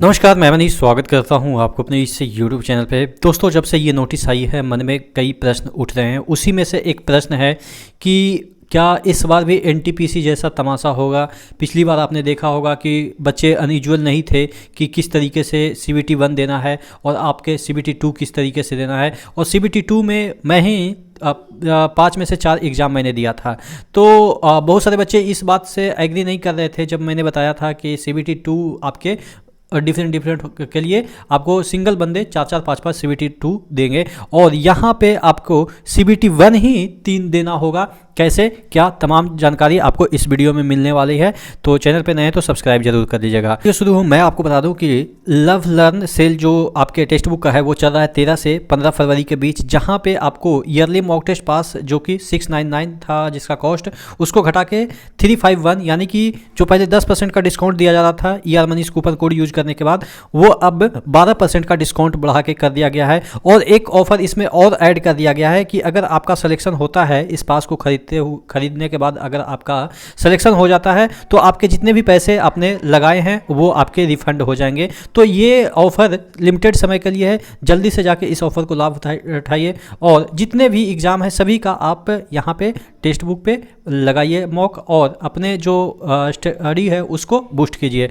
नमस्कार, मैं मनीष स्वागत करता हूं आपको अपने इस यूट्यूब चैनल पे। दोस्तों, जब से ये नोटिस आई है मन में कई प्रश्न उठ रहे हैं। उसी में से एक प्रश्न है कि क्या इस बार भी एनटीपीसी जैसा तमाशा होगा। पिछली बार आपने देखा होगा कि बच्चे अनयूजुअल नहीं थे कि किस तरीके से CBT 1 देना है और आपके CBT 2 किस तरीके से देना है। और CBT 2 में मैं ही 5 में से 4 एग्ज़ाम मैंने दिया था। तो बहुत सारे बच्चे इस बात से एग्री नहीं कर रहे थे जब मैंने बताया था कि CBT 2 आपके डिफरेंट के लिए आपको सिंगल बंदे 4-4 5-5 CBT 2 देंगे और यहाँ पे आपको CBT 1 ही 3 देना होगा। कैसे क्या तमाम जानकारी आपको इस वीडियो में मिलने वाली है, तो चैनल पे नए हैं तो सब्सक्राइब जरूर कर लीजिएगा। तो शुरू हूँ, मैं आपको बता दूं कि लव लर्न सेल जो आपके टेक्स्ट बुक का है वो चल रहा है 13 से 15 फरवरी के बीच, जहाँ पे आपको ईयरली मॉक टेस्ट पास जो कि 699 था जिसका कॉस्ट, उसको घटा के 351 यानी कि जो पहले 10% का डिस्काउंट दिया जा रहा था ER Manish coupon code use करने के बाद, वो अब 12% का डिस्काउंट बढ़ा के कर दिया गया है। और एक ऑफर इसमें और ऐड कर दिया गया है कि अगर आपका सिलेक्शन होता है इस पास को खरीदने के बाद, अगर आपका सिलेक्शन हो जाता है तो आपके जितने भी पैसे आपने लगाए हैं वो आपके रिफंड हो जाएंगे। तो ये ऑफ़र लिमिटेड समय के लिए है, जल्दी से जाके इस ऑफ़र को लाभ उठाइए और जितने भी एग्ज़ाम है सभी का आप यहाँ पे टेक्स्ट बुक पे लगाइए मॉक और अपने जो स्टडी है उसको बूस्ट कीजिए।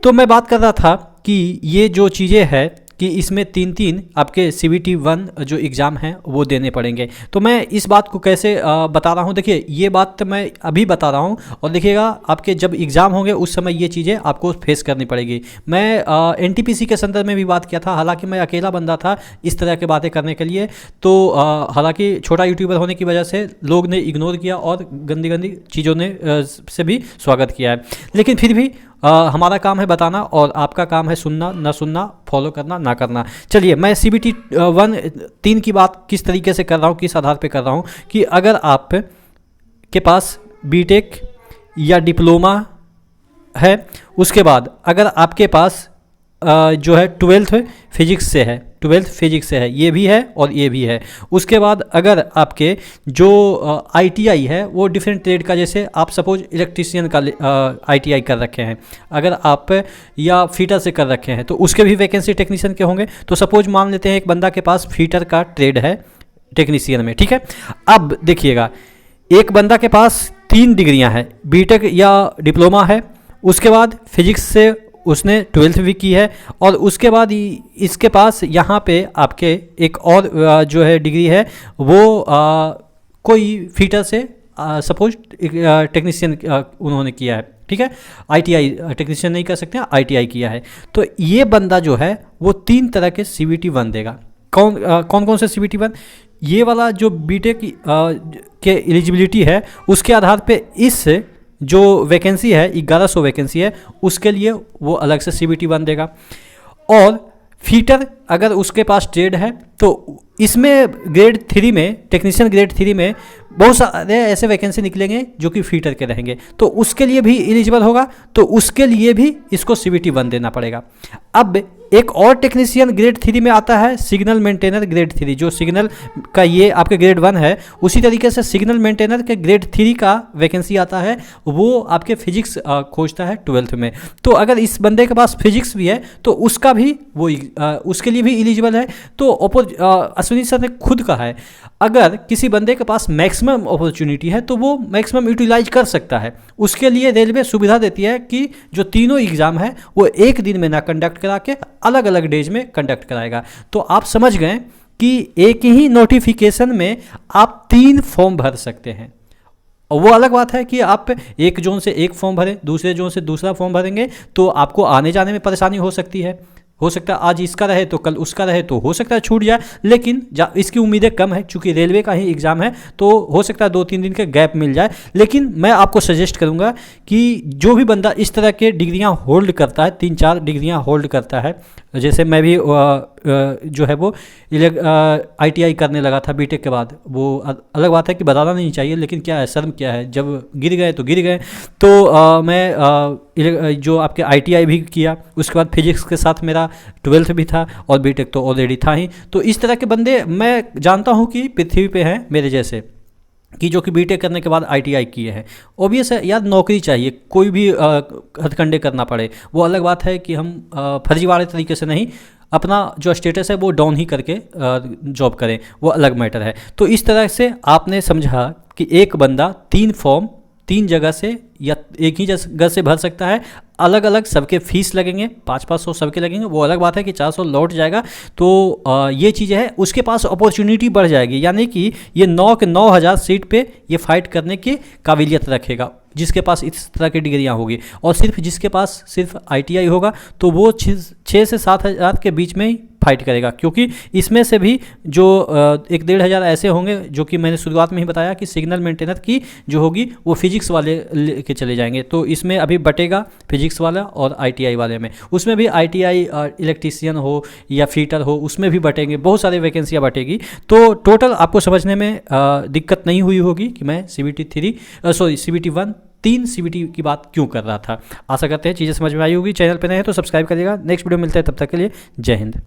तो मैं बात कर रहा था कि ये जो चीज़ें हैं कि इसमें 3-3 आपके CBT 1 जो एग्ज़ाम हैं वो देने पड़ेंगे। तो मैं इस बात को कैसे बता रहा हूँ, देखिए ये बात मैं अभी बता रहा हूँ और देखिएगा आपके जब एग्ज़ाम होंगे उस समय ये चीज़ें आपको फेस करनी पड़ेगी। मैं NTPC के संदर्भ में भी बात किया था, हालांकि मैं अकेला बंदा था इस तरह की बातें करने के लिए। तो हालांकि छोटा यूट्यूबर होने की वजह से लोग ने इग्नोर किया और गंदी गंदी चीज़ों ने से भी स्वागत किया है, लेकिन फिर भी हमारा काम है बताना और आपका काम है सुनना ना सुनना, फॉलो करना ना करना। चलिए, मैं CBT 1 3 की बात किस तरीके से कर रहा हूँ, किस आधार पे कर रहा हूँ कि अगर आप के पास BTech या डिप्लोमा है, उसके बाद अगर आपके पास जो है 12th फिजिक्स से है, 12th फिजिक्स से है, ये भी है और ये भी है। उसके बाद अगर आपके जो ITI है वो डिफरेंट ट्रेड का, जैसे आप सपोज इलेक्ट्रीशियन का ITI कर रखे हैं, अगर आप या फीटर से कर रखे हैं तो उसके भी वैकेंसी टेक्नीशियन के होंगे। तो सपोज मान लेते हैं एक बंदा के पास फीटर का ट्रेड है टेक्नीशियन में, ठीक है। अब देखिएगा, एक बंदा के पास 3 डिग्रियाँ हैं, BTech या डिप्लोमा है, उसके बाद फिजिक्स से उसने 12th भी की है और उसके बाद इसके पास यहाँ पे आपके एक और जो है डिग्री है वो कोई फीटर से सपोज टेक्नीशियन उन्होंने किया है, ठीक है। ITI टेक्नीशियन नहीं कर सकते हैं, ITI किया है। तो ये बंदा जो है वो 3 तरह के CBT 1 देगा। कौन से CBT 1? ये वाला जो BTech के एलिजिबिलिटी है उसके आधार पे इस जो वैकेंसी है 1100 वैकेंसी है, उसके लिए वो अलग से CBT 1 देगा। और फीटर अगर उसके पास ट्रेड है तो इसमें ग्रेड 3 में, टेक्नीशियन ग्रेड 3 में बहुत सारे ऐसे वैकेंसी निकलेंगे जो कि फीटर के रहेंगे, तो उसके लिए भी एलिजिबल होगा, तो उसके लिए भी इसको CBT 1 देना पड़ेगा। अब एक और टेक्नीशियन ग्रेड 3 में आता है सिग्नल मेंटेनर ग्रेड 3, जो सिग्नल का ये आपके ग्रेड 1 है, उसी तरीके से सिग्नल मेंटेनर के ग्रेड 3 का वैकेंसी आता है, वो आपके फिजिक्स खोजता है 12th में। तो अगर इस बंदे के पास फिजिक्स भी है तो उसका भी वो उसके लिए भी एलिजिबल है। तो अश्विनी सर ने खुद कहा है अगर किसी बंदे के पास मैक्सिमम अपॉर्चुनिटी है तो वो मैक्सिमम यूटिलाइज कर सकता है। उसके लिए रेलवे सुविधा देती है कि जो तीनों एग्ज़ाम है वो एक दिन में ना कंडक्ट करा के अलग अलग डेज में कंडक्ट कराएगा। तो आप समझ गए कि एक ही नोटिफिकेशन में आप 3 फॉर्म भर सकते हैं। और वो अलग बात है कि आप एक जोन से एक फॉर्म भरें, दूसरे जोन से दूसरा फॉर्म भरेंगे तो आपको आने जाने में परेशानी हो सकती है। हो सकता है आज इसका रहे तो कल उसका रहे, तो हो सकता है छूट जाए, लेकिन इसकी उम्मीदें कम है चूंकि रेलवे का ही एग्ज़ाम है, तो हो सकता है 2-3 दिन का गैप मिल जाए। लेकिन मैं आपको सजेस्ट करूंगा कि जो भी बंदा इस तरह के डिग्रियां होल्ड करता है, 3-4 डिग्रियां होल्ड करता है, जैसे मैं भी जो है वो ITI करने लगा था BTech के बाद, वो अलग बात है कि बताना नहीं चाहिए, लेकिन क्या है, शर्म क्या है, जब गिर गए तो गिर गए। तो मैं जो आपके ITI भी किया, उसके बाद फिजिक्स के साथ मेरा 12th भी था और BTech तो ऑलरेडी था ही। तो इस तरह के बंदे मैं जानता हूँ कि पृथ्वी पे हैं मेरे जैसे, कि जो कि बीटेक करने के बाद आईटीआई किए हैं। ऑब्वियस है यार, नौकरी चाहिए, कोई भी हथकंडे करना पड़े वो अलग बात है, कि हम फर्जीवाड़े तरीके से नहीं, अपना जो स्टेटस है वो डाउन ही करके जॉब करें, वो अलग मैटर है। तो इस तरह से आपने समझा कि एक बंदा 3 फॉर्म 3 जगह से या एक ही जगह से भर सकता है, अलग अलग सबके फीस लगेंगे, 500 सबके लगेंगे, वो अलग बात है कि 400 लौट जाएगा। तो ये चीज़ें है, उसके पास अपॉर्चुनिटी बढ़ जाएगी, यानी कि ये 9,000 सीट पे ये फाइट करने की काबिलियत रखेगा जिसके पास इस तरह की डिग्रियां होगी। और सिर्फ जिसके पास सिर्फ आईटीआई होगा तो वो 6 से 7 हज़ार के बीच में ही फाइट करेगा, क्योंकि इसमें से भी जो 1-1.5 हज़ार ऐसे होंगे जो कि मैंने शुरुआत में ही बताया कि सिग्नल मेंटेनर की जो होगी वो फिजिक्स वाले लेके चले जाएंगे। तो इसमें अभी बटेगा फिजिक्स वाला और आईटीआई वाले में, उसमें भी आईटीआई इलेक्ट्रीशियन हो या फिटर हो उसमें भी बटेंगे, बहुत सारी वैकेंसियाँ बटेगी। तो टोटल आपको समझने में दिक्कत नहीं हुई होगी कि मैं CBT 1 3 CBT की बात क्यों कर रहा था। आशा करते हैं चीज़ें समझ में आई होगी। चैनल पर नए हैं तो सब्सक्राइब करिएगा। नेक्स्ट वीडियो मिलता है, तब तक के लिए जय हिंद।